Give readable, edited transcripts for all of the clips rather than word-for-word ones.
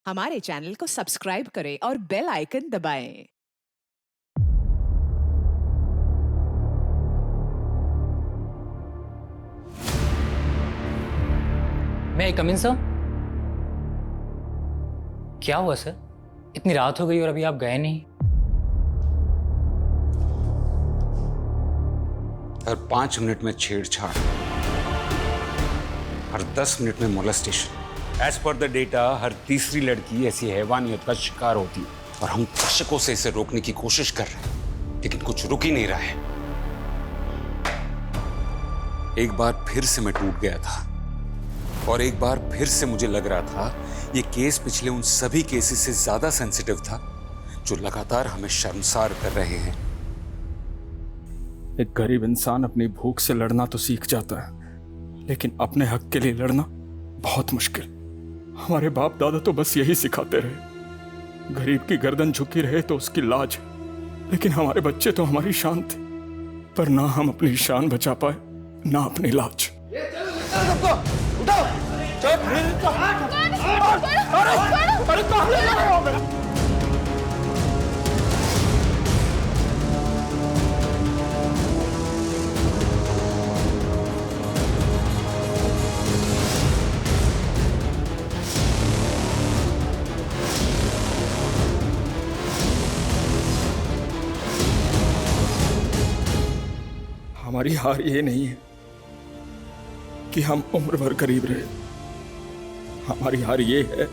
हमारे चैनल को सब्सक्राइब करें और बेल आइकन दबाएं। मैं कम इन सर? क्या हुआ सर? इतनी रात हो गई और अभी आप गए नहीं? हर 5 मिनट में छेड़छाड़, हर 10 मिनट में molestation. As per the data हर तीसरी लड़की ऐसी हैवानियत का शिकार होती है और हम दशकों से इसे रोकने की कोशिश कर रहे हैं, लेकिन कुछ रुक ही नहीं रहा है। एक बार फिर से मैं टूट गया था और एक बार फिर से मुझे लग रहा था ये केस पिछले उन सभी केसेस से ज्यादा सेंसिटिव था जो लगातार हमें शर्मसार कर रहे हैं। एक गरीब इंसान अपनी भूख से लड़ना तो सीख जाता है, लेकिन अपने हक के लिए लड़ना बहुत मुश्किल। हमारे बाप दादा तो बस यही सिखाते रहे, गरीब की गर्दन झुकी रहे तो उसकी लाज, लेकिन हमारे बच्चे तो हमारी शान थे, पर ना हम अपनी शान बचा पाए ना अपनी लाज। हमारी हार ये नहीं है कि हम उम्र भर गरीब रहे, हमारी हार ये है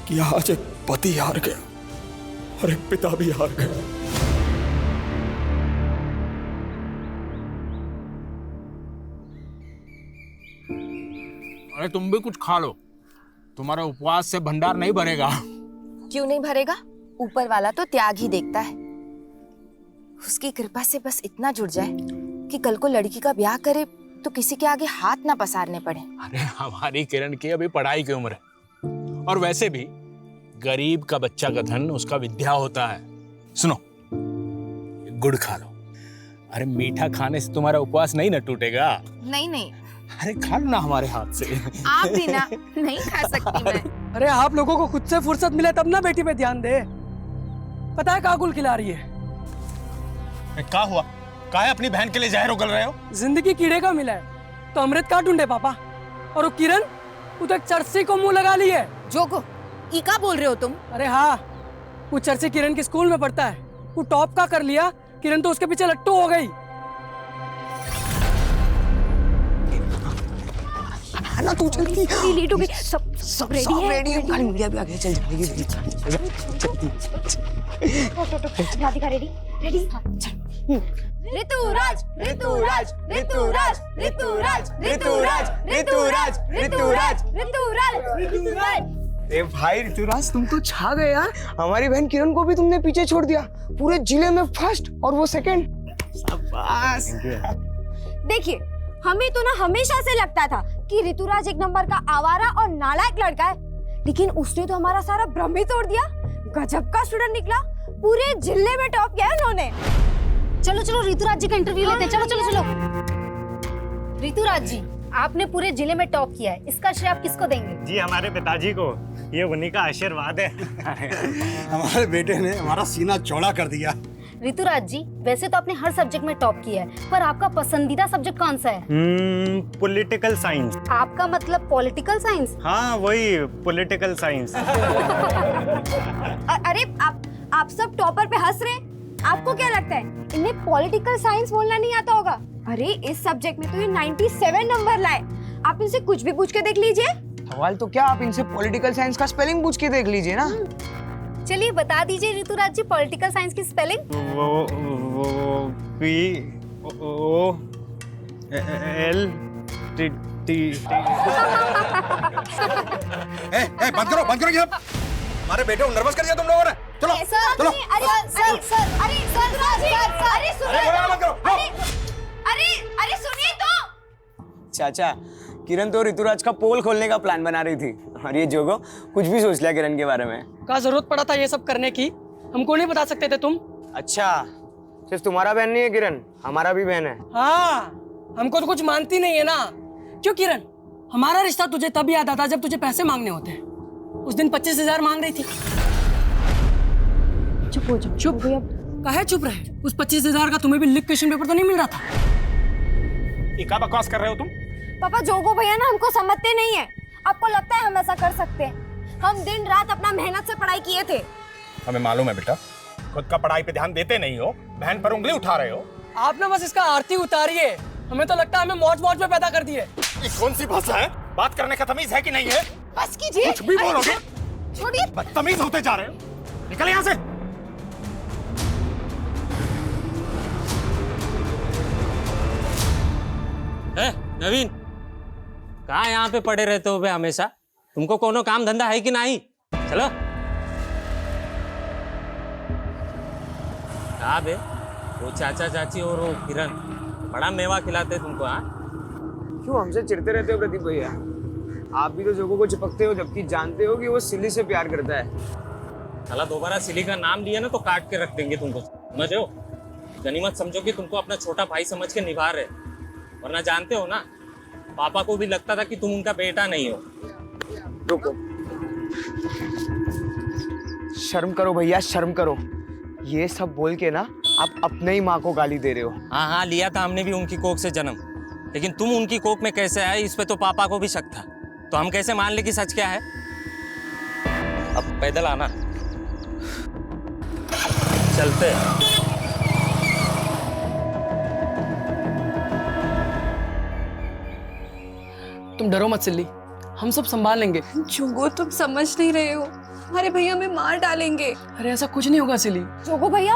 कि आज एक पति हार गया और एक पिता भी हार गया। अरे तुम भी कुछ खा लो, तुम्हारा उपवास से भंडार नहीं भरेगा। क्यों नहीं भरेगा? ऊपर वाला तो त्याग ही देखता है। उसकी कृपा से बस इतना जुड़ जाए कि कल को लड़की का ब्याह करे तो किसी के आगे हाथ ना पसारने पड़े। अरे हमारी किरण की अभी पढ़ाई की उम्र है, और वैसे भी गरीब का बच्चा का धन उसका विद्या होता है। सुनो, गुड़ खा लो। अरे मीठा खाने से तुम्हारा उपवास नहीं ना टूटेगा। नहीं नहीं, अरे खा लो ना हमारे हाथ से। आप भी ना, नहीं खा सकती मैं। अरे आप लोगों को खुद से फुर्सत मिले तब ना बेटी पे ध्यान दे। पता है कागुल खिला रही है। क्या हुआ? काहे अपनी बहन के लिए जहर उगल रहे हो? जिंदगी कीड़े का मिला है तो अमृत का ढूंढे पापा। और वो किरण, वो तो एक चरसी को मुंह लगा ली है। जोको, इका बोल रहे हो तुम? अरे हाँ, वो चरसी किरण के स्कूल में पढ़ता है। वो टॉप का कर लिया, किरण तो उसके पीछे लट्टू हो गई। ना तू जल्दी लेट हो गई। सब रेडी है। खाली मीडिया भी आ गया, चल जाएगी। राधिका रेडी? ऋतुराज, ऋतुराज, ऋतुराज, ऋतुराज, ऋतुराज, ऋतुराज, ऋतुराज, ऋतुराज। ए भाई ऋतुराज, तुम तो छा गए यार। हमारी बहन किरण को भी तुमने पीछे छोड़ दिया, पूरे जिले में फर्स्ट और वो सेकंड। शाबाश। देखिए, हमें तो ना हमेशा से लगता था कि ऋतुराज एक नंबर का आवारा और नालायक लड़का है, लेकिन उसने तो हमारा सारा भ्रम ही तोड़ दिया। गजब का स्टूडेंट निकला, पूरे जिले में टॉप किया उन्होंने। चलो चलो ऋतुराज जी का इंटरव्यू लेते हैं। चलो चलो चलो। ऋतुराज जी, आपने पूरे जिले में टॉप किया है, इसका श्रेय आप किसको देंगे? जी हमारे पिताजी को, ये उन्हीं का आशीर्वाद है। हमारे बेटे ने हमारा सीना चौड़ा कर दिया। ऋतुराज जी, वैसे तो आपने हर सब्जेक्ट में टॉप किया है, पर आपका पसंदीदा सब्जेक्ट कौन सा है? Political science. आपका मतलब पॉलिटिकल साइंस? हाँ वही पॉलिटिकल साइंस। अरे आप सब टॉपर पे हंस रहे हैं। आपको क्या लगता है इन्हें पॉलिटिकल साइंस बोलना नहीं आता होगा? अरे इस सब्जेक्ट में तो ये 97 नंबर लाए। आप इनसे कुछ भी पूछ के देख लीजिए। सवाल तो क्या, आप इनसे पॉलिटिकल साइंस का स्पेलिंग पूछ के देख लीजिए ना। चलिए बता दीजिए ऋतुराज जी, पॉलिटिकल साइंस की स्पेलिंग। वो P O L T T। बंद करो ये। हमारे बेटे को नर्वस कर दिया तुम लोगों ने। चलो चलो। अरे सुनिए तो। चाचा, किरण तो ऋतुराज का पोल खोलने का प्लान बना रही थी और ये जोगो कुछ भी सोच लिया किरण के बारे में। का जरूरत पड़ा था ये सब करने की? हमको नहीं बता सकते थे तुम? अच्छा, सिर्फ तुम्हारा बहन नहीं है किरण, हमारा भी बहन है। हाँ, हमको तो कुछ मानती नहीं है ना। क्यों किरण, हमारा रिश्ता तुझे तब याद आता जब तुझे पैसे मांगने होते हैं। उस दिन 25,000 मांग रही थी। चुप हो जाओ चुप भैया। काहे चुप रहे? उस 25,000 का तुम्हें भी लिख क्वेश्चन पेपर तो नहीं मिल रहा था? ये क्या बकवास कर रहे हो तुम? पापा जोगो भैया ना हमको समझते नहीं है। आपको लगता है हम ऐसा कर सकते हैं? हम दिन रात अपना मेहनत से पढ़ाई किए थे। हमें मालूम है बेटा, खुद का पढ़ाई पे ध्यान देते नहीं हो, बहन पर उंगली उठा रहे हो। आप ना बस इसका आरती उतारिए। हमें तो लगता है हमें मौज मौज में पैदा कर दिए। ये कौन सी भाषा है? बात करने का तमीज है कि नहीं है? बस कीजिए। कुछ भी बोलोगे? छोड़िए। बदतमीज होते जा रहे हो। निकल यहाँ से। नवीन, कहाँ यहाँ पे पड़े रहते हो बे हमेशा? तुमको कोनो काम धंधा है कि नहीं? चलो। कहा बे वो चाचा चाची और वो किरण बड़ा मेवा खिलाते तुमको? हाँ, क्यों हमसे चिढ़ते रहते हो प्रदीप भैया? आप भी तो जोगो को चिपकते हो, जबकि जानते हो कि वो सिली से प्यार करता है। साला दोबारा सिली का नाम लिया ना तो काट के रख देंगे तुमको, समझ हो? गनीमत समझो कि तुमको अपना छोटा भाई समझ के निभा रहे, वरना जानते हो ना पापा को भी लगता था कि तुम उनका बेटा नहीं हो। रुको, शर्म करो भैया, शर्म करो। ये सब बोल के ना आप अपने ही माँ को गाली दे रहे हो। हाँ हाँ, लिया था हमने भी उनकी कोख से जन्म, लेकिन तुम उनकी कोख में कैसे आए इस पे तो पापा को भी शक था। तो हम कैसे मान ले कि सच क्या है? अब पैदल आना, चलते हैं। तुम डरो मत सिल्ली, हम सब संभाल लेंगे। जोगो तुम समझ नहीं रहे हो, हमारे भैया हमें मार डालेंगे। अरे ऐसा कुछ नहीं होगा सिल्ली। जोगो भैया,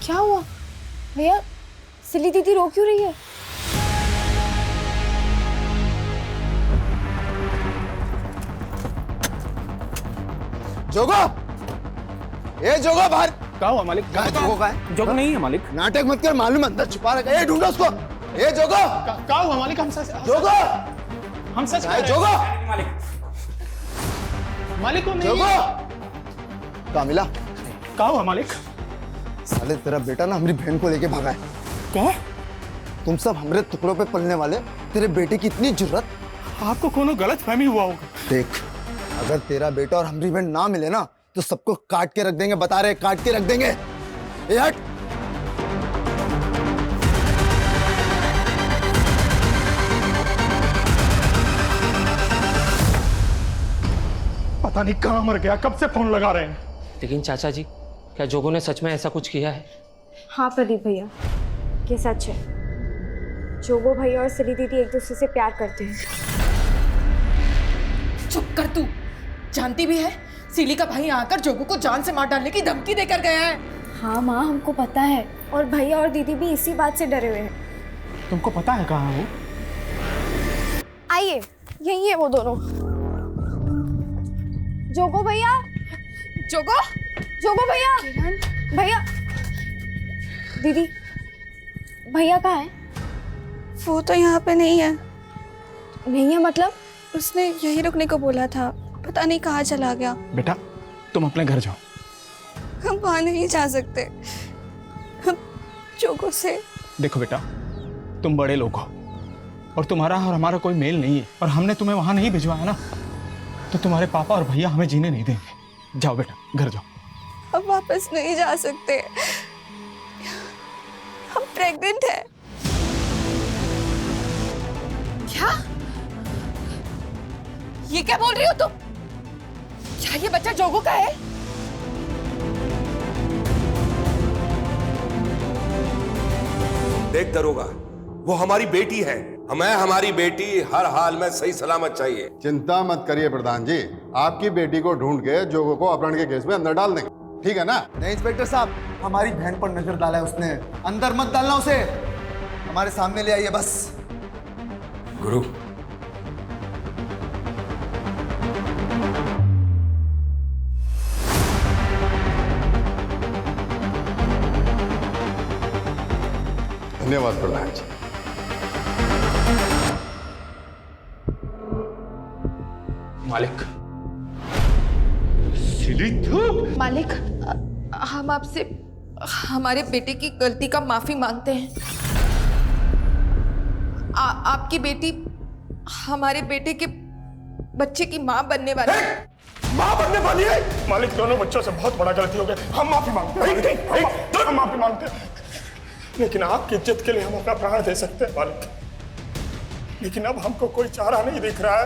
क्या हुआ भैया? सिली दीदी रो क्यों रही है? जोगो, ए जोगो बाहर। क्या हुआ मालिक? जोगो का है? जोगो नहीं है मालिक। नाटक मत कर, मालूम अंदर छुपा रखा है। ए ढूंढो उसको। ए जोगो, क्या हुआ मालिक? हम सच जोगो, हम सच ए जोगो, मालिक को नहीं। जोगो, कहाँ मिला? क्या हुआ मालिक? साले तेरा बेटा ना हमारी बहन को लेके भागा है। क्या? तुम सब हमरे टुकड़ों पे पलने वाले, तेरे बेटे की इतनी जुर्रत? आपको कोनो गलत फहमी हुआ होगा। देख, अगर तेरा बेटा और हमारी बहन ना मिले ना तो सबको काट के रख देंगे, बता रहे, काट के रख देंगे। ए हट। पता नहीं कहाँ मर गया, कब से फोन लगा रहे हैं। लेकिन चाचा जी, क्या जोगो ने सच में ऐसा कुछ किया है? हाँ प्रदीप भैया, ये सच है। जोगो भैया और सिली दीदी एक दूसरे से प्यार करते हैं। चुप कर तू, जानती भी है सिली का भाई आकर जोगो को जान से मार डालने की धमकी देकर गया है। हाँ माँ, हमको पता है, और भैया और दीदी भी इसी बात से डरे हुए हैं। तुमको पता है कहाँ है वो? आइए, यही है वो दोनों। जोगो भैया, जोगो, जोगो भैया, भैया, दीदी, भैया कहाँ है? वो तो यहाँ पे नहीं है। नहीं है मतलब? उसने यहीं रुकने को बोला था, पता नहीं कहाँ चला गया। बेटा, तुम अपने घर जाओ। हम वहाँ नहीं जा सकते, हम जोगो से। देखो बेटा, तुम बड़े लोग हो और तुम्हारा और हमारा कोई मेल नहीं है, और हमने तुम्हें वहां नहीं भिजवाया ना, तो तुम्हारे पापा और भैया हमें जीने नहीं देंगे। जाओ बेटा, घर जाओ। अब वापस नहीं जा सकते, हम प्रेग्नेंट हैं। क्या? ये क्या बोल रही हो तुम? क्या ये बच्चा जोगो का है? देख दरोगा, वो हमारी बेटी है। हमें हमारी बेटी हर हाल में सही सलामत चाहिए। चिंता मत करिए प्रधान जी, आपकी बेटी को ढूंढ के जोगो को अपहरण के केस में अंदर डाल देंगे, ठीक है ना? नहीं इंस्पेक्टर साहब, हमारी बहन पर नजर डाला है उसने, अंदर मत डालना उसे, हमारे सामने ले आइए बस। गुरु, धन्यवाद प्रधान जी। मालिक, मालिक, हम आपसे हमारे बेटे की गलती का माफी मांगते हैं। आपकी बेटी हमारे बेटे के बच्चे की माँ बनने वाली है। माँ बनने वाली है? मालिक, दोनों बच्चों से बहुत बड़ा गलती हो गया, हम माफी मांगते हैं, हम माफी मांगते हैं। लेकिन आपकी इज्जत के लिए हम अपना प्राण दे सकते हैं मालिक। लेकिन अब हमको कोई चारा नहीं दिख रहा है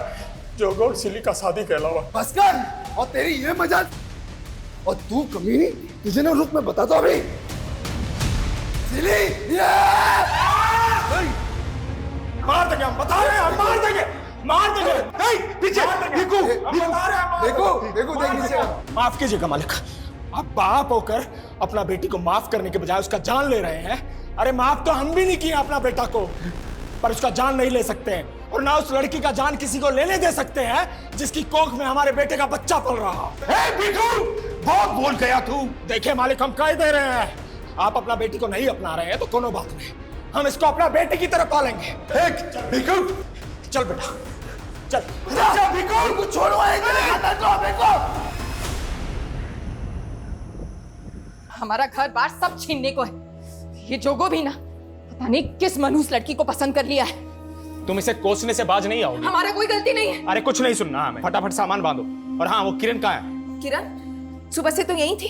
जोगो और सिली का शादी के अलावा। बस कर, और तेरी ये मजाक, और तू कमीनी, तुझे ना रुक मैं बताता हूँ अभी। सिली, मार देंगे हम, बता रहे हैं हम, मार देंगे, मार देंगे। नहीं, पीछे देखो, देखो, देखो, माफ कीजिएगा मालिक, आप बाप होकर अपना बेटी को माफ करने के बजाय उसका जान ले रहे हैं। अरे माफ तो हम भी नहीं किए अपना बेटा को, पर उसका जान नहीं ले सकते हैं, और ना उस लड़की का जान किसी को लेने दे सकते हैं जिसकी कोख में हमारे बेटे का बच्चा पल रहा। बहुत बोल गया तू। देखिए मालिक, हम कह दे रहे हैं, आप अपना बेटी को नहीं अपना रहे हैं तो कोनो बात नहीं, हम इसको अपना बेटे की तरह पालेंगे। चल बेटा, चल, छोड़ो, हमारा घर बार सब छीनने को है। ये जोगो भी ना पता नहीं किस मनहूस लड़की को पसंद कर लिया है। तुम इसे कोसने से बाज नहीं आओगे। हमारा कोई गलती नहीं है। अरे कुछ नहीं सुनना हमें, फटाफट सामान बांधो। और हाँ, वो किरण कहाँ है? किरण सुबह से तो यही थी,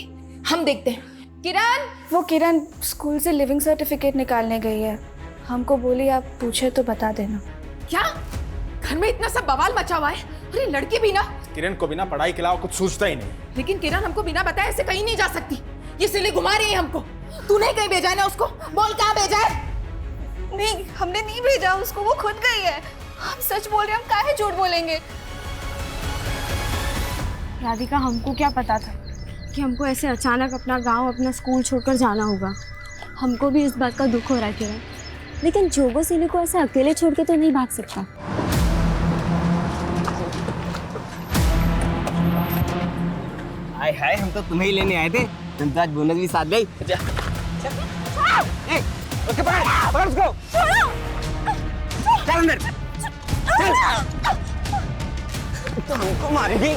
हम देखते हैं। किरण, वो किरण स्कूल से लिविंग सर्टिफिकेट निकालने गई है, हमको बोली आप पूछे तो बता देना। क्या घर में इतना सब बवाल मचा हुआ है? अरे लड़की भी ना, किरण को बिना पढ़ाई के अलावा कुछ सूझता ही नहीं। लेकिन किरण हमको बिना बताए ऐसे कहीं नहीं जा सकती। ये सिली घुमा रही है हमको। तूने कहीं भेजा है ना उसको? बोल कहाँ भेजा है? नहीं, हमने नहीं भेजा उसको, वो खुद गई है। हम सच बोल रहे हैं, हम काहे झूठ बोलेंगे। राधिका, हमको क्या पता था कि हमको ऐसे अचानक अपना गांव, अपना स्कूल छोड़कर जाना होगा। हमको भी इस बात का दुख हो रहा है किरण, लेकिन जोगो सिली को ऐसे अकेले छोड़ के तो नहीं भाग सकता। हाय हाय, हम तो तुम्हें ही लेने आए थे, तुम तो आज बोनस भी साथ गई। उसके पकड़ उसको, चल अंदर, चल, तो हमको मारेगी।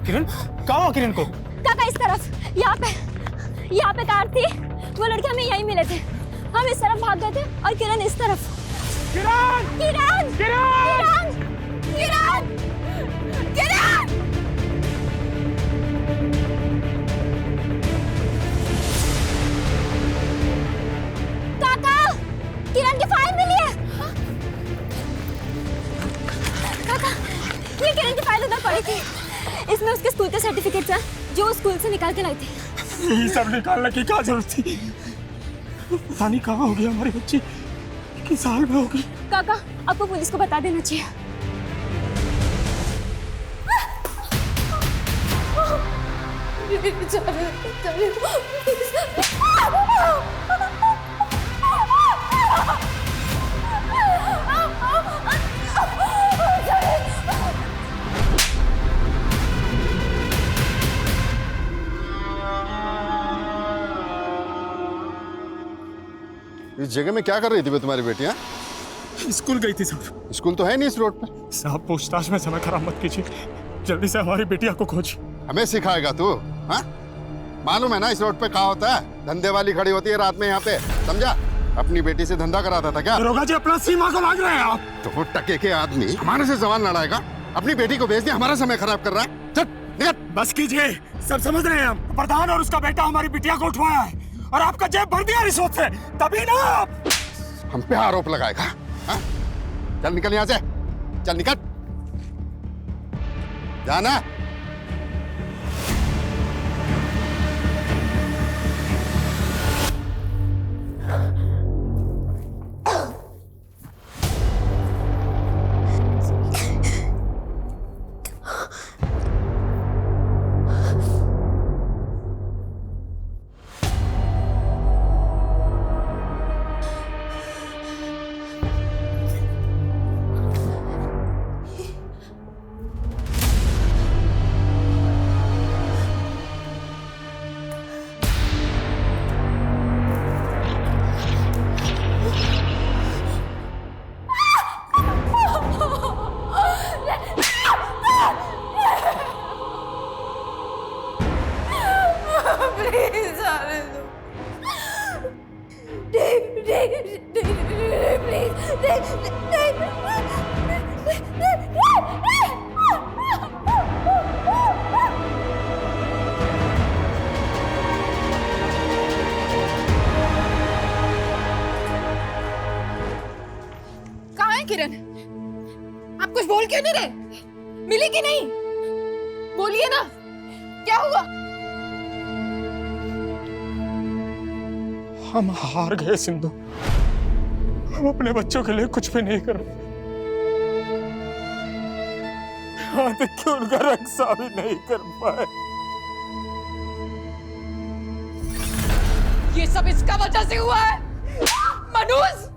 किरण, कहाँ हो किरण को? काका इस तरफ, यहाँ पे कार थी, वो लड़के हमें यहीं मिले थे, हम इस तरफ भाग गए थे और किरण इस तरफ। किरण! किरण! किरण! किरण! किरण! काका, किरण की फाइल मिली है। काका, ये किरण की फाइल उधर पड़ी थी, इसमें उसके स्कूल के सर्टिफिकेट्स हैं जो उस स्कूल से निकाल के लाई थी। ये सब निकालने की क्या जरूरत थी? पता नहीं कहाँ होगी हमारी बच्ची, किस हाल में होगी। काका, आपको पुलिस को बता देना चाहिए। इस जगह में क्या कर रही थी वे तुम्हारी बेटियां? स्कूल गई थी साहब। स्कूल तो है नहीं इस रोड पे। साहब, पूछताछ में समय खराब मत कीजिए, जल्दी से हमारी बेटिया को खोज। हमें सिखाएगा तू? हाँ, मालूम है ना इस रोड पे क्या होता है? धंधे वाली खड़ी होती है रात में यहाँ पे, समझा? अपनी बेटी से धंधा कराता था क्या? दरोगा जी, अपना सीमा को लांघ रहे हैं आप। तो वो टके के आदमी हमारे से सवाल लड़ाएगा? अपनी बेटी को भेज दिया, हमारा समय खराब कर रहा है। चल निकल। बस कीजिए, सब समझ रहे हैं हम। प्रधान और उसका बेटा हमारी बिटिया को उठवाया है और आपका जेब भर दिया रिश्वत से, तभी ना आप हम पे आरोप लगाएगा। हाँ? चल निकल यहाँ से, चल निकल, जाना। क्यों नहीं रहे? मिली कि नहीं? बोलिए ना, क्या हुआ? हम हार गए सिंधु। हम अपने बच्चों के लिए कुछ भी नहीं कर पाए। यहाँ तक कि उनका रक्षा भी नहीं कर पाए। ये सब इसका वजह से हुआ है। मनोज,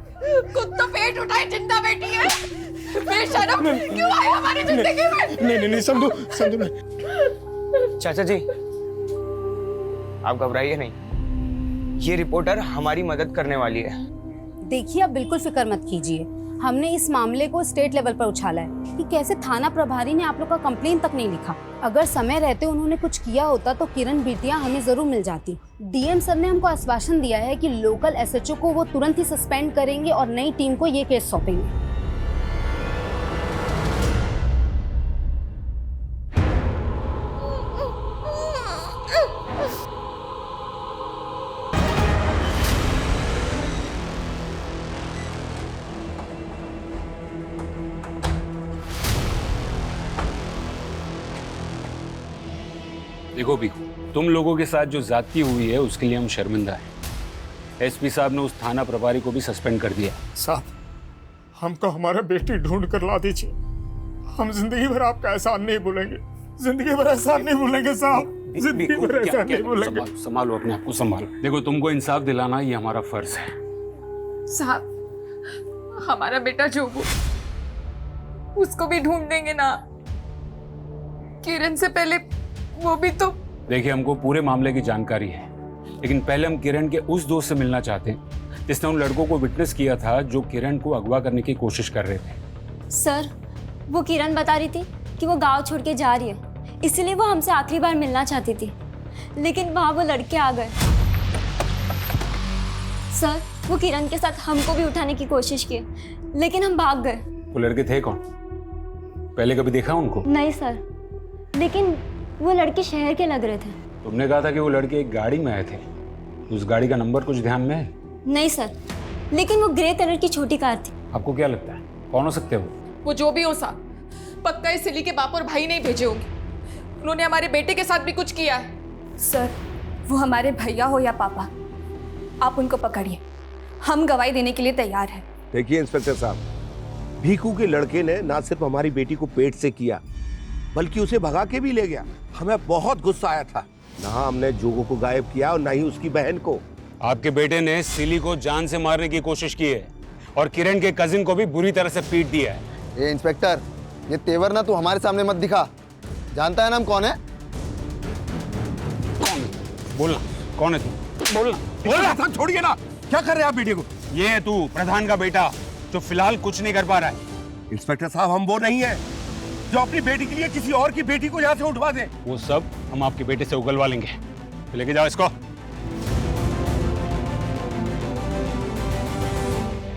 खुद तो पेट उठाए जिंदा बेटी है। बेशरम क्यों आए हमारी जिंदगी में? नहीं संधू, संधू नहीं। चाचा जी, आप घबराइए नहीं। ये रिपोर्टर हमारी मदद करने वाली है। देखिए, आप बिल्कुल फिक्र मत कीजिए। हमने इस मामले को स्टेट लेवल पर उछाला है कि कैसे थाना प्रभारी ने आप लोग का कंप्लेन तक नहीं लिखा। अगर समय रहते उन्होंने कुछ किया होता तो किरण बिटिया हमें जरूर मिल जाती। डीएम सर ने हमको आश्वासन दिया है कि लोकल एसएचओ को वो तुरंत ही सस्पेंड करेंगे और नई टीम को ये केस सौंपेंगे। देखो भिखू, तुम लोगों के साथ जो ज्यादती हुई है उसके लिए हम शर्मिंदा हैं। एसपी साहब ने उस थाना प्रभारी को भी सस्पेंड कर दिया। साहब, हमको हमारा बेटी ढूंढ कर ला दीजिए। हम जिंदगी भर आपका एहसान नहीं भूलेंगे। जिंदगी भर एहसान नहीं भूलेंगे साहब। जिंदगी भर एहसान नहीं भूलेंगे। संभालो अपने आप को, संभालो। देखो, तुमको इंसाफ दिलाना ये हमारा फर्ज है। साहब, हमारा बेटा जोगो, उसको भी ढूंढ देंगे ना। किरण से पहले वो भी तो। देखिए, हमको पूरे मामले की जानकारी है, लेकिन पहले हम किरण के उस दोस्त से मिलना चाहते हैं जिसने उन लड़कों को विटनेस किया था जो किरण को अगवा करने की कोशिश कर रहे थे। सर, वो किरण बता रही थी कि वो गांव छोड़ के जा रही है, इसलिए वो हमसे आखिरी बार मिलना चाहती थी, लेकिन वहां वो लड़के आ गए। सर, वो किरण के साथ हमको भी उठाने की कोशिश की, लेकिन हम भाग गए। वो लड़के थे कौन? पहले कभी देखा उनको? नहीं सर, लेकिन वो लड़के शहर के लग रहे थे। तुमने कहा था कि वो लड़के एक गाड़ी में आए थे। उस गाड़ी का नंबर कुछ ध्यान में है? नहीं सर, लेकिन वो ग्रे कलर की छोटी कार थी। आपको क्या लगता है कौन हो सकते हैं वो जो भी हो साहब, पक्का इस सिली के बाप और भाई नहीं भेजे होंगे। उन्होंने हमारे बेटे के साथ भी कुछ किया है। सर, वो हमारे भैया हो या पापा, आप उनको पकड़िए। हम गवाही देने के लिए तैयार हैं। देखिए इंस्पेक्टर साहब, भीखू के लड़के ने ना सिर्फ हमारी बेटी को पेट से किया बल्कि उसे भगा के भी ले गया। हमें बहुत गुस्सा आया था। ना हमने जोगो को गायब किया और ना ही उसकी बहन को। आपके बेटे ने सिली को जान से मारने की कोशिश की है और किरण के कजिन को भी बुरी तरह से पीट दिया है। ए इंस्पेक्टर, ये तेवर ना तू हमारे सामने मत दिखा। जानता है ना हम कौन है? कौन है? बोलना, कौन है तू? बोलना। बोलना, छोड़िए ना। क्या कर रहे हैं आप बेटे को? ये है तू, प्रधान का बेटा, जो फिलहाल कुछ नहीं कर पा रहा है। इंस्पेक्टर साहब, हम वो नहीं है जो अपनी बेटी के लिए किसी और की बेटी को यहाँ से उठवा दे। वो सब हम आपके बेटे से उगलवा लेंगे। लेके जाओ इसको।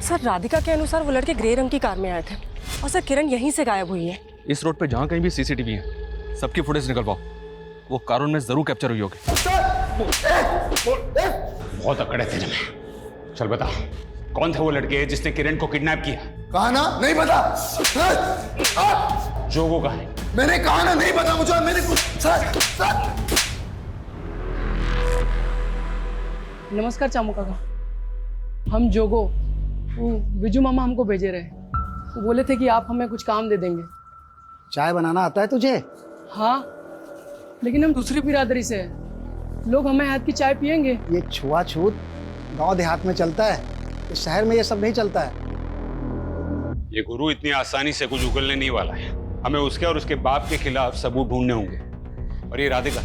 सर, राधिका के अनुसार वो लड़के ग्रे रंग की कार में आए थे और सर किरण यहीं से गायब हुई है। इस रोड पे जहाँ कहीं भी सीसीटीवी है, सबकी फुटेज निकलवाओ। वो कारों में जरूर कैप्चर हुई होगी। बहुत अकड़े थे तुम्हें। चल बता, कौन थे वो लड़के जिसने किरण को किडनैप किया? कहा ना नहीं पता। जोगो का है। मैंने कहा ना नहीं पता मुझे। मैंने कुछ नमस्कार चामू काका, हम जोगो, वो बिजू मामा हमको भेजे रहे। वो बोले थे कि आप हमें कुछ काम दे देंगे। चाय बनाना आता है तुझे? हाँ, लेकिन हम दूसरी बिरादरी से हैं। लोग हमें हाथ की चाय पियेंगे। ये छुआछूत गांव देहात में चलता है, इस शहर में ये सब नहीं चलता है। ये गुरु इतनी आसानी से कुछ उगलने नहीं वाला है। हमें उसके और उसके बाप के खिलाफ सबूत ढूंढने होंगे। और ये राधिका,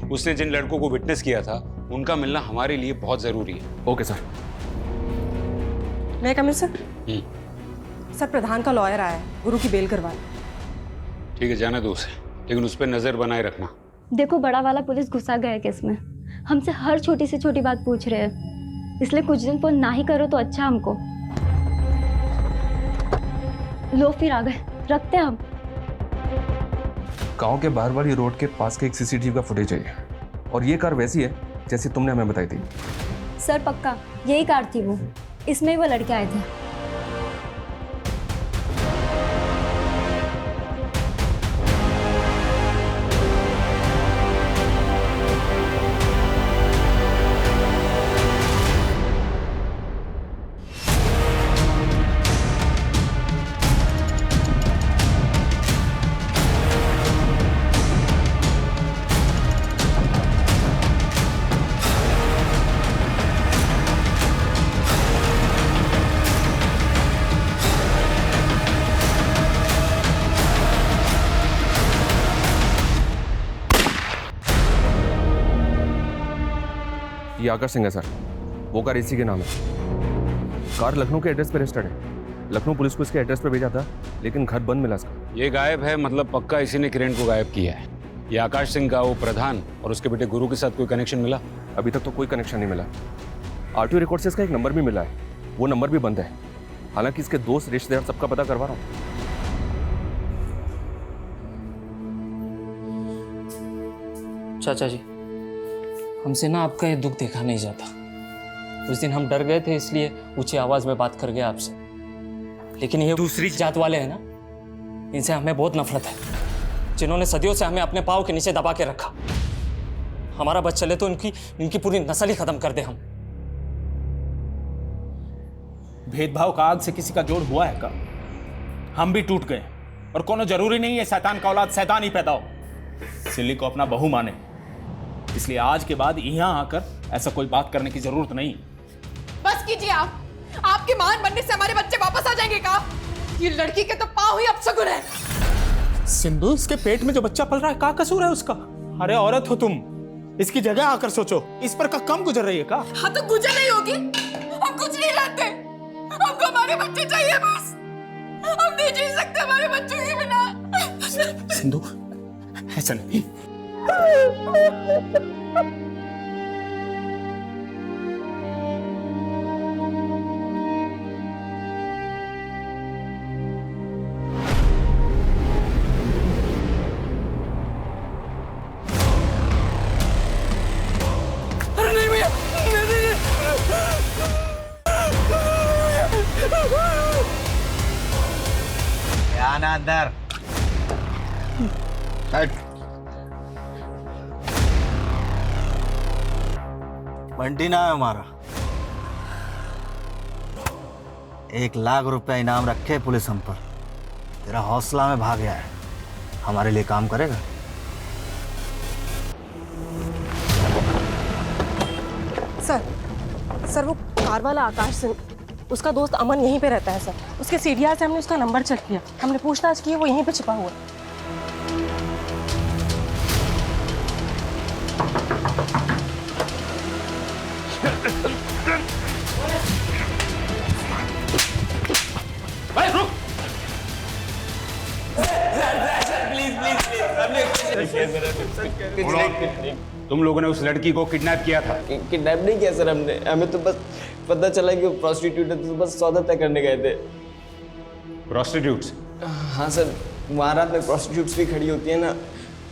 उसने जिन लड़कों को विटनेस किया था उनका मिलना हमारे लिए बहुत जरूरी है। Okay sir. मैं कमिश्नर सर, प्रधान का लॉयर आया है, गुरु की बेल करवा। ठीक है, जाने दो उसे, लेकिन उस पर नजर बनाए रखना। देखो, बड़ा वाला पुलिस घुसा गया है केस में। हमसे हर छोटी से छोटी बात पूछ रहे हैं, इसलिए कुछ दिन फोन ना ही करो तो अच्छा हमको। लो, फिर आ गए, रखते हैं हम। गांव के बाहर वाली रोड के पास के एक सीसीटीवी का फुटेज चाहिए, और ये कार वैसी है जैसी तुमने हमें बताई थी। सर पक्का यही कार थी वो, इसमें वो लड़के आए थे। ये आकाश सिंह है सर, वो कार इसी के नाम है। कार लखनऊ के एड्रेस पे रजिस्टर्ड है। लखनऊ पुलिस को इसके एड्रेस पे भेजा था, लेकिन घर बंद मिला इसका। ये गायब है मतलब पक्का इसी ने किरण को गायब किया है। ये आकाश सिंह का वो प्रधान और उसके बेटे गुरु के साथ कोई कनेक्शन मिला? अभी तक तो कोई कनेक्शन नहीं मिला। आरटीओ रिकॉर्ड से इसका एक नंबर भी मिला है, वो नंबर भी बंद है। हालांकि इसके दोस्त रिश्तेदार सबका पता करवा रहा हूँ। चाचा जी, हमसे ना आपका ये दुख देखा नहीं जाता। उस दिन हम डर गए थे, इसलिए ऊंची आवाज में बात कर गए आपसे। लेकिन ये दूसरी जात वाले हैं ना, इनसे हमें बहुत नफरत है, जिन्होंने सदियों से हमें अपने पाँव के नीचे दबा के रखा। हमारा बस चले तो इनकी पूरी नस्ल ही खत्म कर दे हम। भेदभाव का आग से किसी का जोड़ हुआ है का? हम भी टूट गए, और कोनो जरूरी नहीं है शैतान का औलाद शैतान ही पैदा हो। सिल्ली को अपना बहू माने, इसलिए आज के बाद यहाँ आकर ऐसा कोई बात करने की जरूरत नहीं। बस कीजिए आप। आपके मान बनने से हमारे बच्चे वापस आ जाएंगे का? ये लड़की के तो पाँव ही अपशगुन है। सिंधु, इसके पेट में जो बच्चा पल रहा है, क्या कसूर है उसका? अरे औरत हो तुम, इसकी जगह आकर सोचो। इस पर का कम गुजर रही है का? हाँ तो गुजर नहीं होगी। हम कुछ नहीं रहते, हमको हमारे बच्चे चाहिए बस। हम नहीं जी सकते हमारे बच्चों के बिना। सिंधु, ऐसा नहीं। अरे नहीं भैया, आना अंदर। बंटी नाम है हमारा। 1 लाख रुपया इनाम रखे पुलिस हम पर। तेरा हौसला में भाग गया है, हमारे लिए काम करेगा? सर वो कार वाला आकाश सिंह, उसका दोस्त अमन यहीं पे रहता है सर। उसके सीडीआर से हमने उसका नंबर चेक किया, हमने पूछताछ की, वो यहीं पे छिपा हुआ है। तुम लोगों ने उस लड़की को किडनैप किया था? किडनैप नहीं किया सर हमने, हमें तो बस पता चला कि वो प्रोस्टिट्यूट है, तो बस सौदा तय करने गए थे। प्रोस्टिट्यूट्स? हाँ सर, वहाँ रात में प्रोस्टिट्यूट्स भी खड़ी होती है ना,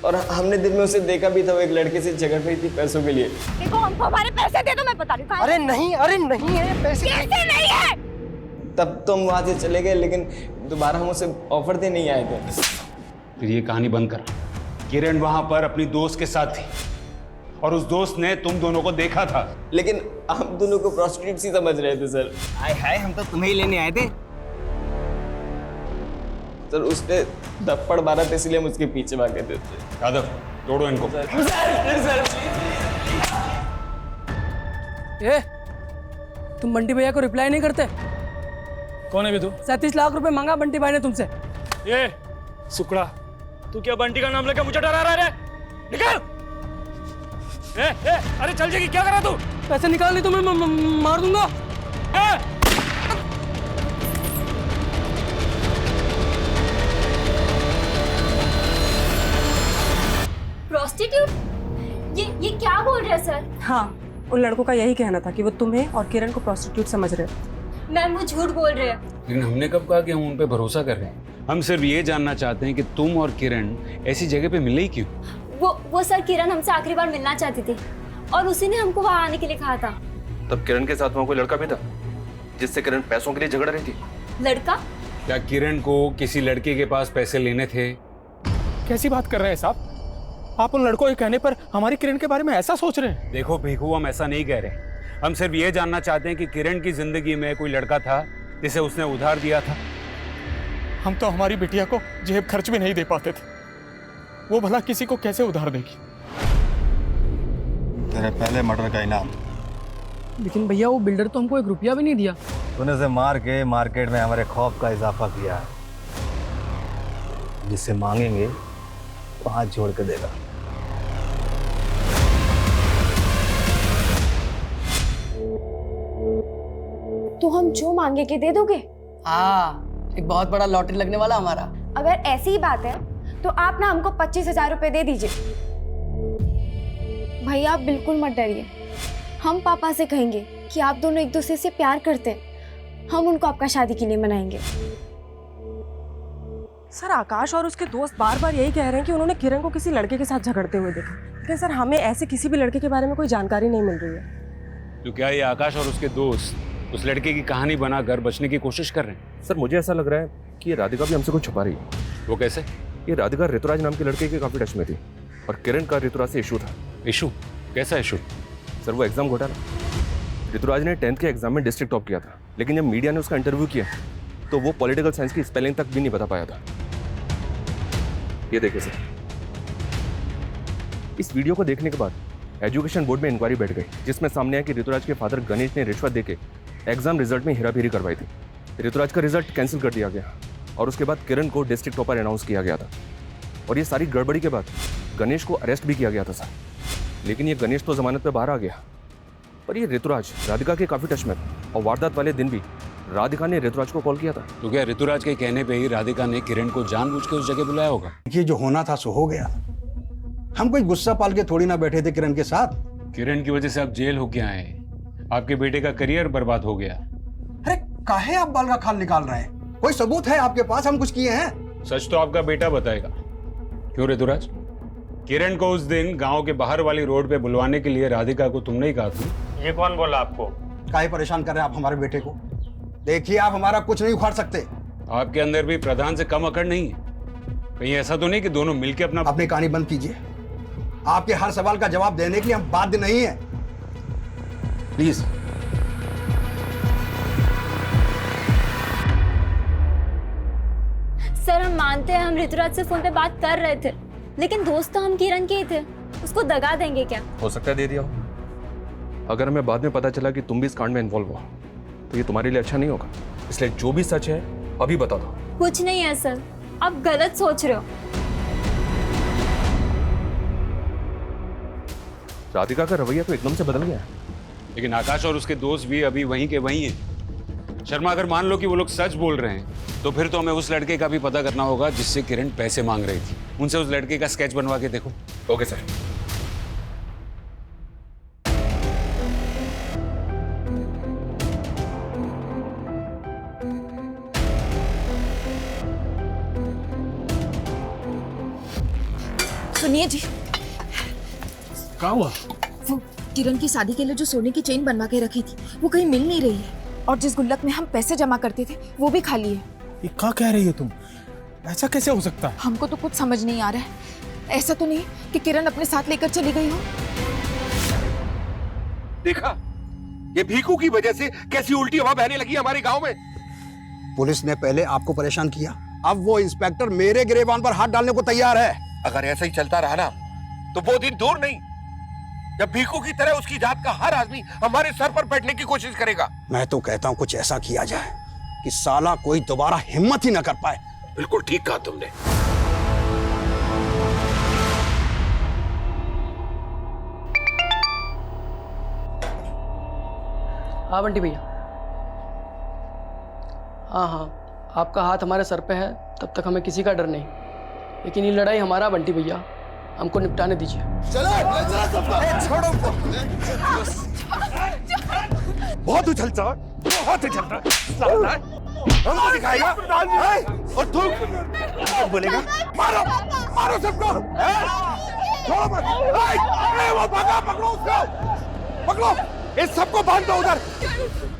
और हमने दिन में उसे देखा भी था। वो एक लड़के से झगड़ रही थी पैसों के लिए। देखो हमको हमारे पैसे दे दो, मैं बता रही हूँ। अरे नहीं है पैसे नहीं है। तब तो हम वहाँ से चले गए, लेकिन दोबारा हम उसे ऑफर दे नहीं आए थे। फिर ये कहानी बंद कर। किरण वहां पर अपनी दोस्त के साथ थी और उस दोस्त ने तुम दोनों को देखा था। लेकिन हम दोनों को प्रोस्टिट्यूट ही समझ रहे थे सर। हाय हाय, हम तो तुम्हें ही लेने आए थे। सर उसने थप्पड़ मारा था, इसलिए हम उसके पीछे भागे थे। यादव, तोड़ो इनको। ए, तुम बंटी भैया को रिप्लाई नहीं करते? कौन है भी तू? 37 लाख रुपए मांगा बंटी भाई ने तुमसे। ये सुकड़ा, तू क्या बंटी का नाम लेकर मुझे डरा रहा है? निकल! अरे चल जाएगी, क्या कर रहा तू? पैसे निकाल नहीं तो मैं मार दूंगा। प्रोस्टिट्यूट? ये क्या बोल रहे हैं सर? हाँ, उन लड़कों का यही कहना था कि वो तुम्हें और किरण को प्रोस्टिट्यूट समझ रहे हैं। मैम वो झूठ बोल रहे हैं। लेकिन हमने कब कहा कि हम उन पे भरोसा कर रहे हैं? हम सिर्फ ये जानना चाहते हैं कि तुम और किरण ऐसी जगह पे मिले ही क्यों? वो सर, किरण हमसे आखिरी बार मिलना चाहती थी और उसी ने हमको वहाँ आने के लिए कहा था। तब किरण के साथ वहाँ कोई लड़का भी था जिससे किरण पैसों के लिए झगड़ रही थी? लड़का? क्या किरण को किसी लड़के के पास पैसे लेने थे? कैसी बात कर रहे हैं साहब? आप उन लड़कों के कहने पर हमारी किरण के बारे में ऐसा सोच रहे हैं? देखो भीखू, हम ऐसा नहीं कह रहे। हम सिर्फ ये जानना चाहते हैं कि किरण की जिंदगी में कोई लड़का था जिसे उसने उधार दिया था। हम तो हमारी बिटिया को जेब खर्च भी नहीं दे पाते थे, वो भला किसी को कैसे उधार देगी? तेरे पहले मर्डर का इनाम। लेकिन भैया वो बिल्डर तो हमको 1 रुपया भी नहीं दिया। तूने उसे मार के मार्केट में हमारे खौफ का इजाफा किया है। जिससे मांगेंगे तो हाथ जोड़ के देगा। तो हम जो मांगे के दे दोगे? हाँ, एक बहुत बड़ा लॉटरी लगने वाला हमारा। अगर ऐसी ही बात है तो आप ना हमको 25,000 रुपए दे दीजिए। भैया आप बिल्कुल मत डरिए, हम पापा से कहेंगे कि आप दोनों एक दूसरे से प्यार करते हैं, हम उनको आपका शादी के लिए मनाएंगे। सर आकाश और उसके दोस्त बार बार यही कह रहे हैं कि उन्होंने किरण को किसी लड़के के साथ झगड़ते हुए देखा, लेकिन सर हमें ऐसे किसी भी लड़के के बारे में कोई जानकारी नहीं मिल रही है। तो क्या ये आकाश और उसके दोस्त उस लड़के की कहानी बनाकर बचने की कोशिश कर रहे हैं? सर मुझे ऐसा लग रहा है कि ये राधिका भी हमसे कुछ छुपा रही है। वो कैसे? ये राधिका ऋतुराज नाम के लड़के के काफी टच में थी और किरण का ऋतुराज से इशू था। इशू? कैसा इशू? सर वो एग्जाम घोटाला। ऋतुराज ने 10th के एग्जाम में डिस्ट्रिक्ट टॉप किया था, लेकिन जब मीडिया ने उसका इंटरव्यू किया तो वो पॉलिटिकल साइंस की स्पेलिंग तक भी नहीं बता पाया था। ये देखिए सर, इस वीडियो को देखने के बाद एजुकेशन बोर्ड में इंक्वायरी बैठ गई, जिसमें सामने आया कि ऋतुराज के फादर गणेश ने रिश्वत देके एग्जाम रिजल्ट में हेराफेरी करवाई थी। ऋतुराज का रिजल्ट कैंसिल कर दिया गया और उसके बाद किरण को डिस्ट्रिक्ट टॉपर अनाउंस किया गया था। और ये सारी गड़बड़ी के बाद गणेश को अरेस्ट भी किया गया था सर, लेकिन ये गणेश तो जमानत पे बाहर आ गया, पर ये ऋतुराज राधिका के काफी टच में था और वारदात वाले दिन भी राधिका ने ऋतुराज को कॉल किया था। तो क्या ऋतुराज के कहने पे ही राधिका ने किरण को जानबूझ के उस जगह बुलाया होगा? ये जो होना था सो हो गया। हम कोई गुस्सा पाल के थोड़ी ना बैठे थे किरण के साथ। किरण की वजह से आप जेल होके आए, आपके बेटे का करियर बर्बाद हो गया। अरे काहे आप बाल का खाल निकाल रहे हैं? कोई सबूत है आपके पास हम कुछ किए हैं? सच तो आपका बेटा बताएगा। क्यों ऋतुराज, किरण को उस दिन गांव के बाहर वाली रोड पे बुलवाने के लिए राधिका को तुमने ही कहा था? ये कौन बोला आपको? काहे परेशान कर रहे हैं आप हमारे बेटे को? देखिए आप हमारा कुछ नहीं उखाड़ सकते। आपके अंदर भी प्रधान से कम अकड़ नहीं है? कहीं ऐसा तो नहीं कि दोनों मिलकर अपनी कहानी बंद कीजिए। आपके हर सवाल का जवाब देने के लिए हम बाध्य नहीं है, प्लीज। सर हम मानते हैं हम ऋतुराज से फोन पे बात कर रहे थे, लेकिन दोस्त तो हम किरण के ही थे, उसको दगा देंगे क्या? हो सकता है दे दिया हो। अगर हमें बाद में पता चला कि तुम भी इस कांड में इन्वॉल्व हो तो ये तुम्हारे लिए अच्छा नहीं होगा, इसलिए जो भी सच है अभी बता दो। कुछ नहीं है सर, आप गलत सोच रहे हो। राधिका का रवैया तो एकदम से बदल गया है। लेकिन आकाश और उसके दोस्त भी अभी वहीं के वहीं हैं। शर्मा, अगर मान लो कि वो लोग सच बोल रहे हैं तो फिर तो हमें उस लड़के का भी पता करना होगा जिससे किरण पैसे मांग रही थी। उनसे उस लड़के का स्केच बनवा के देखो। Okay sir. सुनिए जी, क्या हुआ? वो किरण की शादी के लिए जो सोने की चेन बनवा के रखी थी वो कहीं मिल नहीं रही है, और जिस गुल्लक में हम पैसे जमा करते थे वो भी खाली है। ये क्या कह रही हो तुम? ऐसा कैसे हो सकता है? हमको तो कुछ समझ नहीं आ रहा है। ऐसा तो नहीं कि किरण अपने साथ लेकर चली गई हो? देखा, ये भीखू की वजह से कैसी उल्टी हवा बहने लगी हमारे गांव में। पुलिस ने पहले आपको परेशान किया, अब वो इंस्पेक्टर मेरे गिरेबान पर हाथ डालने को तैयार है। अगर ऐसा ही चलता रहा ना तो वो दिन दूर नहीं जब भीखू की तरह उसकी जात का हर आदमी हमारे सर पर बैठने की कोशिश करेगा। मैं तो कहता हूं कुछ ऐसा किया जाए कि साला कोई दोबारा हिम्मत ही न कर पाए। बिल्कुल ठीक कहा तुमने। हाँ बंटी भैया। हाँ, आपका हाथ हमारे सर पे है, तब तक हमें किसी का डर नहीं, लेकिन ये लड़ाई हमारा बंटी भैया, हमको निपटाने दीजिए। बहुत उछलता है, बहुत उछलता है। हमको दिखाएगा और तू बोलेगा मारो मारो सबको, छोड़ो मत। वो भागा, पकड़ो उसको, पकड़ो, इस सबको बांध दो, उधर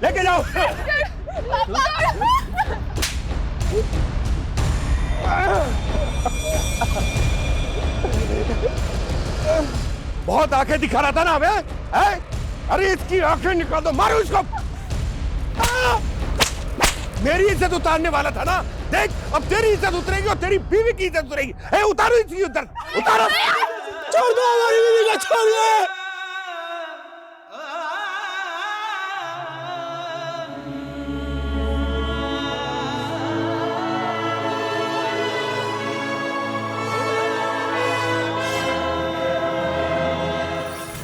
लेके जाओ। बहुत आंखें दिखा रहा था ना हमें, अरे इसकी आंखें निकाल दो, मारो इसको। मेरी इज्जत उतारने वाला था ना, देख अब तेरी इज्जत उतरेगी और तेरी बीवी की इज्जत उतरेगी। उतारो इसकी, उधर उतारो, छोड़ दो हमारी बीवी को, छोड़ दो।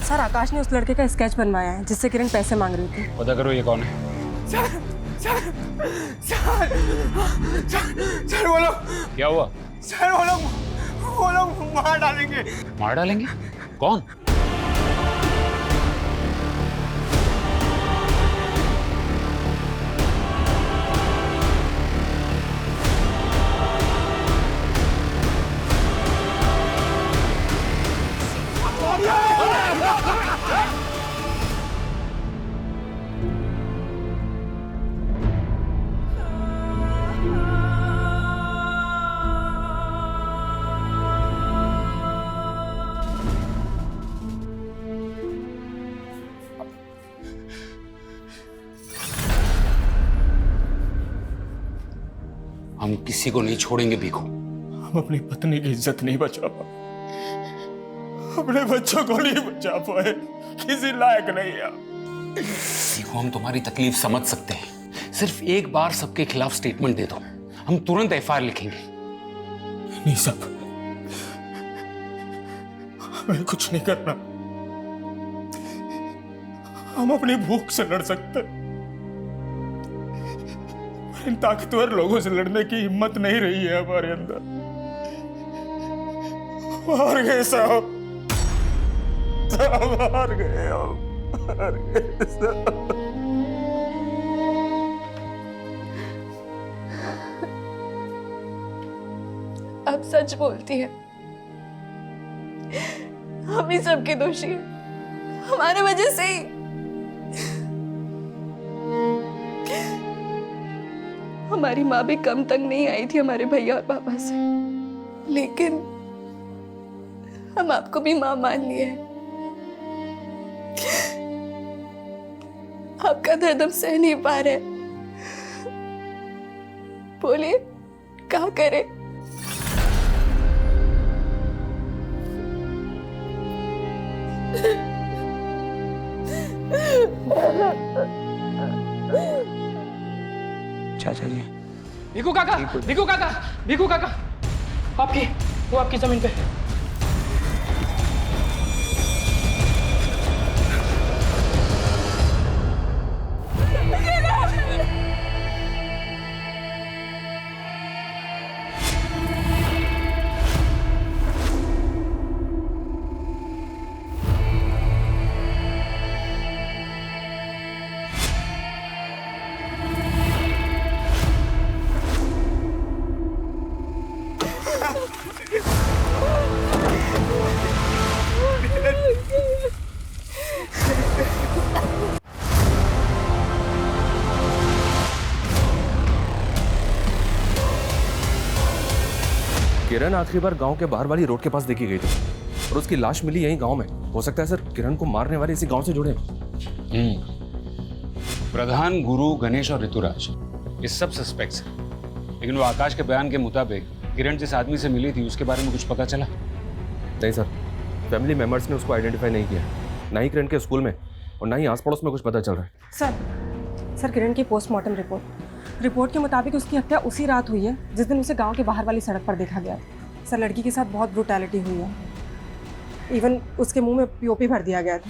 सर आकाश ने उस लड़के का स्केच बनवाया है जिससे किरण पैसे मांग रही थी। पता करो ये कौन है। सर वो लोग क्या हुआ? सर वो लोग मार डालेंगे। मार डालेंगे? कौन? हम किसी को नहीं छोड़ेंगे भीखू। हम अपनी पत्नी की इज्जत नहीं बचा पाए, अपने बच्चों को नहीं बचा पाए, किसी लायक नहीं है। भीखू हम तुम्हारी तकलीफ समझ सकते हैं, सिर्फ एक बार सबके खिलाफ स्टेटमेंट दे दो, हम तुरंत एफआईआर लिखेंगे। नहीं साहब, हमें कुछ नहीं करना, हम अपनी भूख से लड़ सकते हैं। इन ताकतवर लोगों से लड़ने की हिम्मत नहीं रही है हमारे अंदर। हार गए साहब, हार गए हम, हार गए साहब। आप सच बोलती है, हम ही सबके दोषी हैं, हमारे वजह से ही। हमारी माँ भी कम तंग नहीं आई थी हमारे भैया और पापा से, लेकिन हम आपको भी माँ मान लिए हैं। आपका दर्द हम सह नहीं पा रहे, बोलिए क्या करें? चाचा जी। भिखू काका, भिखू काका, भिखू काका, वो आपकी जमीन पे। किरण आखिरी बार गांव के बाहर वाली रोड के पास देखी गई थी और उसकी लाश मिली यहीं गांव में। हो सकता है सर किरण को मारने वाले इसी गांव से जुड़े। प्रधान, गुरु, गणेश और ऋतुराज ये सब सस्पेक्ट्स हैं, लेकिन वो आकाश के बयान के मुताबिक किरण जिस आदमी से मिली थी उसके बारे में कुछ पता चला? नहीं सर, फैमिली मेंबर्स ने उसको आइडेंटिफाई नहीं किया, ना ही किरण के स्कूल में और ना ही आस पड़ोस में कुछ पता चल रहा है। सर किरण की पोस्टमार्टम रिपोर्ट के मुताबिक उसकी हत्या उसी रात हुई है जिस दिन उसे गांव के बाहर वाली सड़क पर देखा गया था। सर लड़की के साथ बहुत ब्रूटैलिटी हुई है, इवन उसके मुंह में पीओपी भर दिया गया था।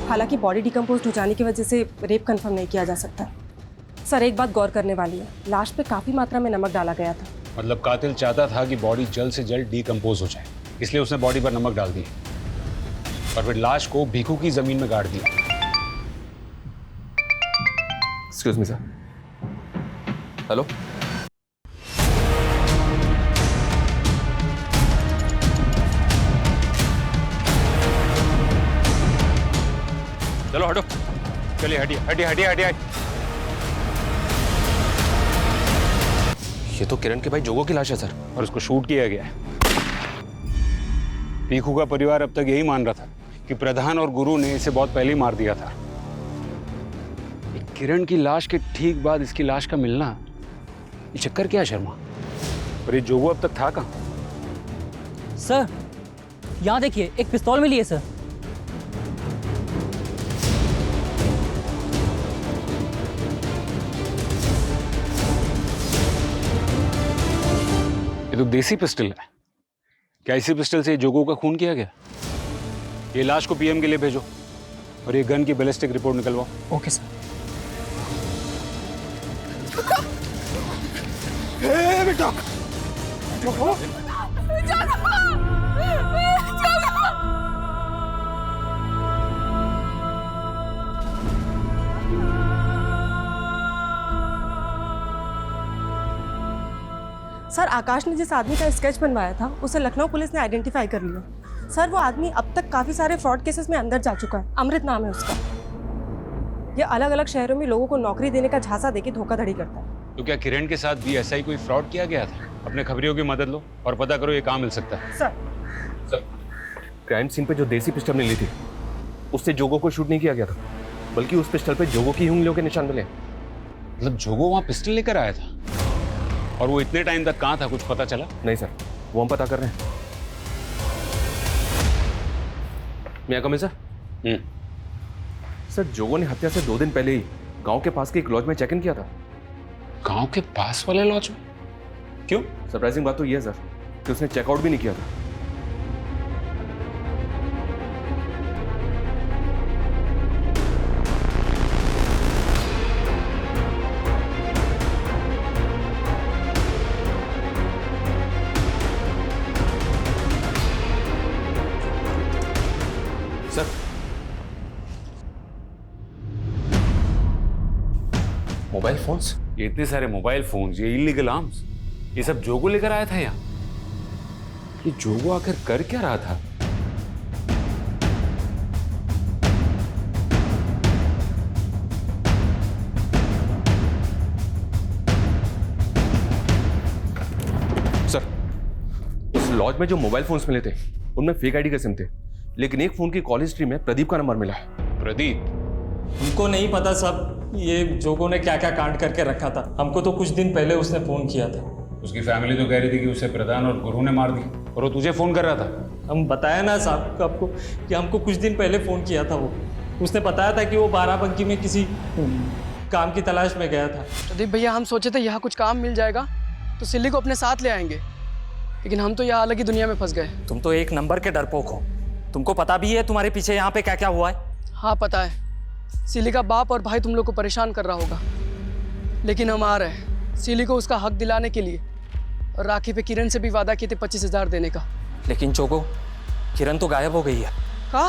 हालांकि बॉडी डिकम्पोज हो जाने की वजह से रेप कंफर्म नहीं किया जा सकता। सर एक बात गौर करने वाली है, लाश पे काफ़ी मात्रा में नमक डाला गया था। मतलब कातिल चाहता था कि बॉडी जल्द से जल्द डिकम्पोज हो जाए, इसलिए उसने बॉडी पर नमक डाल दिया और फिर लाश को भीखू की जमीन में गाड़ दिया। Excuse me sir. हेलो, चलो हटो, चलिए हटिए हटिए हटिए हटिए। ये तो किरण के भाई जोगो की लाश है सर, और उसको शूट किया गया है। भीखू का परिवार अब तक यही मान रहा था कि प्रधान और गुरु ने इसे बहुत पहले ही मार दिया था। किरण की लाश के ठीक बाद इसकी लाश का मिलना, ये चक्कर क्या है शर्मा? और ये जोगो अब तक था कहाँ? सर यहाँ देखिए, एक पिस्तौल मिली है सर। ये तो देसी पिस्टल है। क्या इसी पिस्टल से जोगो का खून किया गया? ये लाश को पीएम के लिए भेजो और ये गन की बैलिस्टिक रिपोर्ट निकलवाओ। Okay sir. बेटा जोगो सर आकाश ने जिस आदमी का स्केच बनवाया था उसे लखनऊ पुलिस ने आइडेंटिफाई कर लिया। सर वो आदमी अब तक काफी सारे फ्रॉड केसेस में अंदर जा चुका है। अमृत नाम है उसका। ये अलग अलग शहरों में लोगों को नौकरी देने का झांसा देके धोखाधड़ी करता है। तो क्या किरण के साथ भी ऐसा ही कोई फ्रॉड किया गया था? अपने खबरियों की मदद लो और पता करो ये कहाँ मिल सकता है। सर क्राइम सीन पे जो देसी पिस्टल ने ली थी उससे जोगो को शूट नहीं किया गया था, बल्कि उस पिस्टल पे जोगो की उंगलियों के निशान मिले। मतलब जोगो वहाँ पिस्टल लेकर आया था और वो इतने टाइम तक कहाँ था, कुछ पता चला? नहीं सर, वो हम पता कर रहे हैं। मैं कम सर। सर जोगो ने हत्या से 2 दिन पहले ही गांव के पास के एक लॉज में चेक इन किया था। गांव के पास वाले लॉज में? क्यों? सरप्राइजिंग बात तो ये है सर कि उसने चेकआउट भी नहीं किया था। Mobile phones? ये इतने सारे मोबाइल फोन्स, ये इलीगल आर्म्स, ये सब जोगो लेकर आया था यहाँ? ये जोगो आखिर कर क्या रहा था? सर उस लॉज में जो मोबाइल फोन्स मिले थे उनमें फेक आईडी के सिम थे, लेकिन एक फोन की कॉल हिस्ट्री में प्रदीप का नंबर मिला है। प्रदीप? हमको नहीं पता साहब ये जोगो ने क्या क्या कांड करके रखा था। हमको तो कुछ दिन पहले उसने फोन किया था। उसकी फैमिली तो कह रही थी कि उसे प्रधान और गुरु ने मार दी, और वो तुझे फोन कर रहा था। हम बताया ना साहब आपको कि हमको कुछ दिन पहले फोन किया था। वो उसने बताया था कि वो बाराबंकी में किसी काम की तलाश में गया था। प्रदीप भैया हम सोचे थे यहाँ कुछ काम मिल जाएगा तो सिल्ली को अपने साथ ले आएंगे, लेकिन हम तो यहाँ अलग ही दुनिया में फंस गए। तुम तो एक नंबर के डरपोक हो। तुमको पता भी है तुम्हारे पीछे यहाँ पे क्या क्या हुआ है? हाँ पता है, सिली का बाप और भाई तुम लोग को परेशान कर रहा होगा, लेकिन हम आ रहे हैं सिली को उसका हक दिलाने के लिए। और राखी पे किरण से भी वादा किए थे 25,000 देने का। लेकिन जोगो, किरण तो गायब हो गई है। कहा?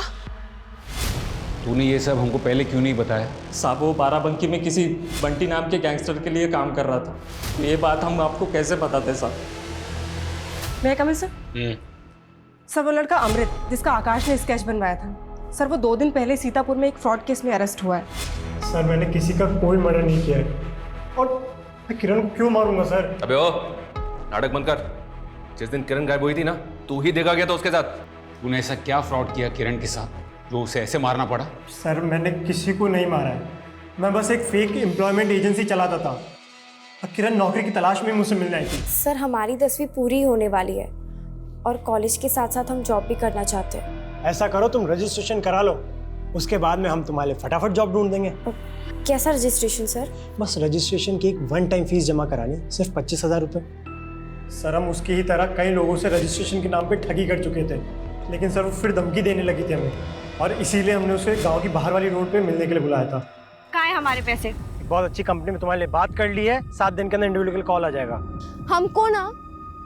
तूने ये सब हमको पहले क्यों नहीं बताया? साहब वो बाराबंकी में किसी बंटी नाम के गैंगस्टर के लिए काम कर रहा था। तो ये बात हम आपको कैसे बताते साहब? मैं कमिल सर? सर वो लड़का अमृत जिसका आकाश ने स्केच बनवाया था, सर वो 2 दिन पहले सीतापुर में एक फ्रॉड केस में अरेस्ट हुआ है। सर मैंने किसी का कोई मर्डर नहीं किया है, और मैं किरण को क्यों मारूंगा सर? अबे ओ नाटक बंद कर। जिस दिन किरण गायब हुई थी ना, तू ही देखा गया था उसके साथ। तूने ऐसा क्या फ्रॉड किया किरण के साथ जो उसे ऐसे मारना पड़ा? सर मैंने किसी को नहीं मारा है, मैं बस एक फेक एम्प्लॉयमेंट एजेंसी चलाता था और किरण नौकरी की तलाश में मुझसे मिलने आई थी। सर हमारी 10वीं पूरी होने वाली है और कॉलेज के साथ साथ हम जॉब भी करना चाहते हैं। ऐसा करो तुम रजिस्ट्रेशन करा लो, उसके बाद में हम तुम्हारे लिए फटाफट जॉब ढूंढ देंगे। कैसा रजिस्ट्रेशन सर? बस रजिस्ट्रेशन की एक 1 टाइम फीस जमा करानी, सिर्फ 25,000 रुपये। सर हम उसकी ही तरह कई लोगों से रजिस्ट्रेशन के नाम पे ठगी कर चुके थे, लेकिन सर वो फिर धमकी देने लगी थी हमें, और इसीलिए हमने उसे गाँव की बाहर वाली रोड पे मिलने के लिए बुलाया था। कहाँ है हमारे पैसे? बहुत अच्छी कंपनी में तुम्हारे लिए बात कर ली है, 7 दिन के अंदर इंडिविजुअल कॉल आ जाएगा। हमको ना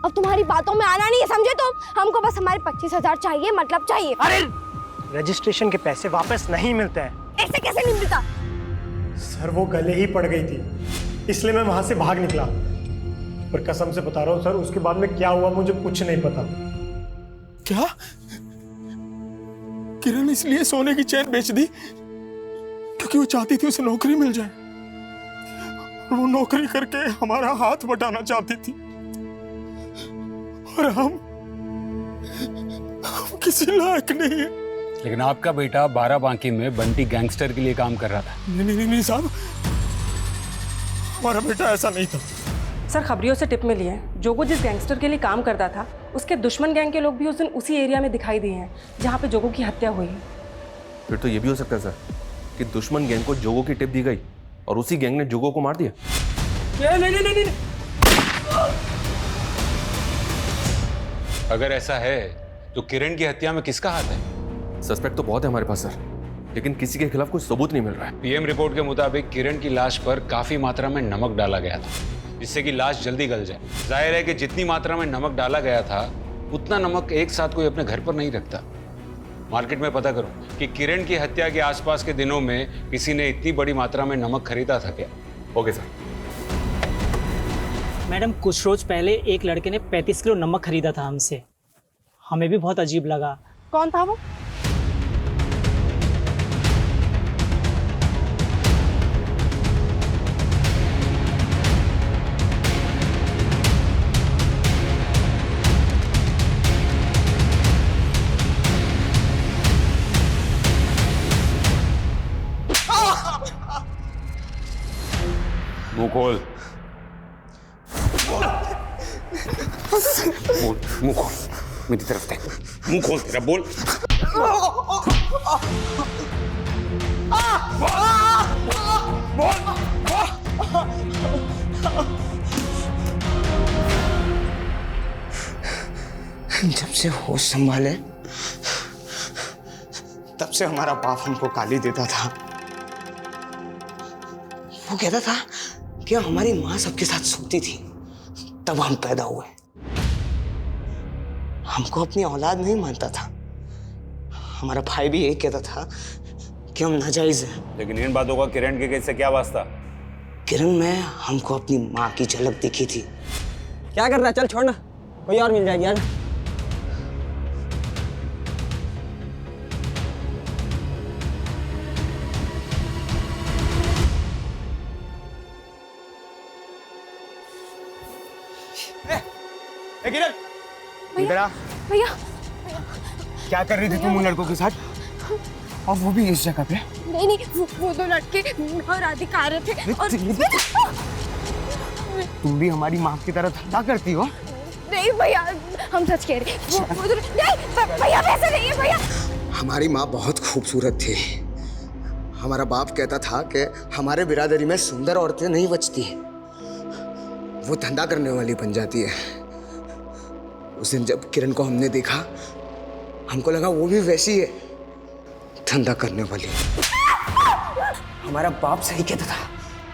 अब तुम्हारी बातों में आना नहीं है, समझे तुम? हमको बस हमारे 25,000 चाहिए, मतलब चाहिए। अरे रजिस्ट्रेशन के पैसे वापस नहीं मिलते हैं। ऐसे कैसे नहीं मिलता? सर वो गले ही पड़ गई थी, इसलिए मैं वहां से भाग निकला, पर कसम से बता रहा हूँ सर उसके बाद में क्या हुआ मुझे कुछ नहीं पता। क्या किरण इसलिए सोने की चैन बेच दी क्योंकि वो चाहती थी उसे नौकरी मिल जाए, और वो नौकरी करके हमारा हाथ बटाना चाहती थी, और हम किसी लायक नहीं है। लेकिन आपका बेटा बाराबांकी में बंटी गैंगस्टर के लिए काम कर रहा था। नहीं साहब, हमारा बेटा ऐसा नहीं था। सर खबरियों से टिप मिली है, जोगो जिस गैंगस्टर के लिए काम करता था उसके दुश्मन गैंग के लोग भी उस दिन उसी एरिया में दिखाई दिए हैं जहाँ पे जोगो की हत्या हुई है। फिर तो ये भी हो सकता है सर कि दुश्मन गैंग को जोगो की टिप दी गई और उसी गैंग ने जोगो को मार दिया। नहीं। अगर ऐसा है तो किरण की हत्या में किसका हाथ है? सस्पेक्ट तो बहुत है हमारे पास सर, लेकिन किसी के खिलाफ कोई सबूत नहीं मिल रहा है। पीएम रिपोर्ट के मुताबिक किरण की लाश पर काफी मात्रा में नमक डाला गया था, जिससे कि लाश जल्दी गल जाए। जाहिर है कि जितनी मात्रा में नमक डाला गया था उतना नमक एक साथ कोई अपने घर पर नहीं रखता। मार्केट में पता करो कि किरण की हत्या के आसपास के दिनों में किसी ने इतनी बड़ी मात्रा में नमक खरीदा था क्या? Okay sir. मैडम, कुछ रोज पहले एक लड़के ने 35 किलो नमक खरीदा था हमसे। हमें भी बहुत अजीब लगा। कौन था वो? मुंह खोल। मुंह खोल, मेरी तरफ देख। मुंह खोल तेरा, बोल। जब से होश संभाले तब से हमारा बाप हमको गाली देता था। वो कहता था कि हमारी माँ सबके साथ सोती थी, तब हम पैदा हुए। हमको अपनी औलाद नहीं मानता था। हमारा भाई भी यही कहता था कि हम नाजायज हैं। लेकिन इन बातों का किरण के केस से क्या वास्ता? किरण में हमको अपनी माँ की झलक दिखी थी। क्या कर रहा है? चल छोड़ ना, कोई और मिल जाएगी यार। किरण, इधर आ। भैया क्या कर रही थी तुम उन लड़कों के साथ, और वो भी इस जगह पे? नहीं नहीं, वो दो लड़के और राधिका आ रहे थे और तुम भी हमारी माँ की तरह धंधा करती हो? नहीं भैया, हम सच कह रहे हैं। नहीं भैया, वैसे नहीं है भैया। हमारी माँ बहुत खूबसूरत थी। हमारा बाप कहता था कि हमारे बिरादरी में सुंदर औरतें नहीं बचती, वो धंधा करने वाली बन जाती है। उस दिन जब किरण को हमने देखा, हमको लगा वो भी वैसी है, धंधा करने वाली। हमारा बाप सही कहता था,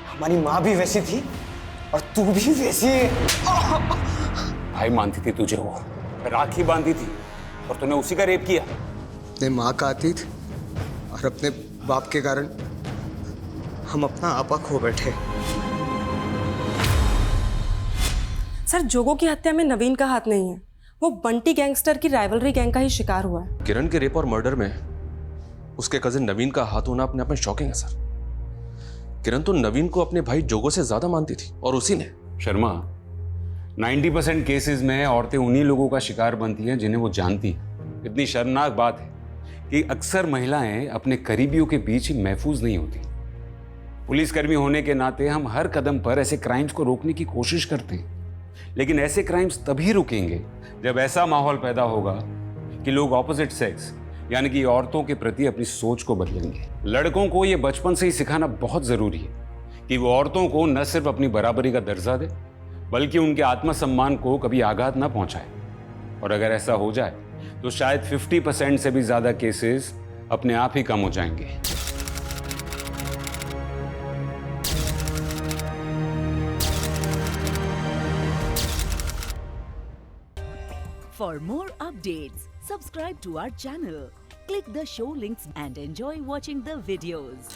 हमारी माँ भी वैसी थी और तू भी वैसी है। भाई मानती थी तुझे, वो राखी बांधी थी और तूने उसी का रेप किया। अपने माँ का अतीत और अपने बाप के कारण हम अपना आपा खो बैठे। सर, जोगो की हत्या में नवीन का हाथ नहीं है। वो बंटी गैंगस्टर की राइवलरी गैंग का ही शिकार हुआ है। किरण के रेप और मर्डर में उसके कजिन नवीन का हाथ होना अपने आप में शॉकिंग है सर। किरण तो नवीन को अपने भाई जोगो से ज्यादा मानती थी, और उसी ने। शर्मा, 90% केसेस में औरतें उन्हीं लोगों का शिकार बनती हैं जिन्हें वो जानती हैं। इतनी शर्मनाक बात है कि अक्सर महिलाएं अपने करीबियों के बीच ही महफूज नहीं होती। पुलिसकर्मी होने के नाते हम हर कदम पर ऐसे क्राइम्स को रोकने की कोशिश करते हैं, लेकिन ऐसे क्राइम्स तभी रुकेंगे जब ऐसा माहौल पैदा होगा कि लोग ऑपोजिट सेक्स यानी कि औरतों के प्रति अपनी सोच को बदलेंगे। लड़कों को ये बचपन से ही सिखाना बहुत जरूरी है कि वो औरतों को न सिर्फ अपनी बराबरी का दर्जा दे, बल्कि उनके आत्मसम्मान को कभी आघात ना पहुंचाए। और अगर ऐसा हो जाए तो शायद 50% से भी ज्यादा केसेस अपने आप ही कम हो जाएंगे। For more updates, subscribe to our channel, click the show links and enjoy watching the videos.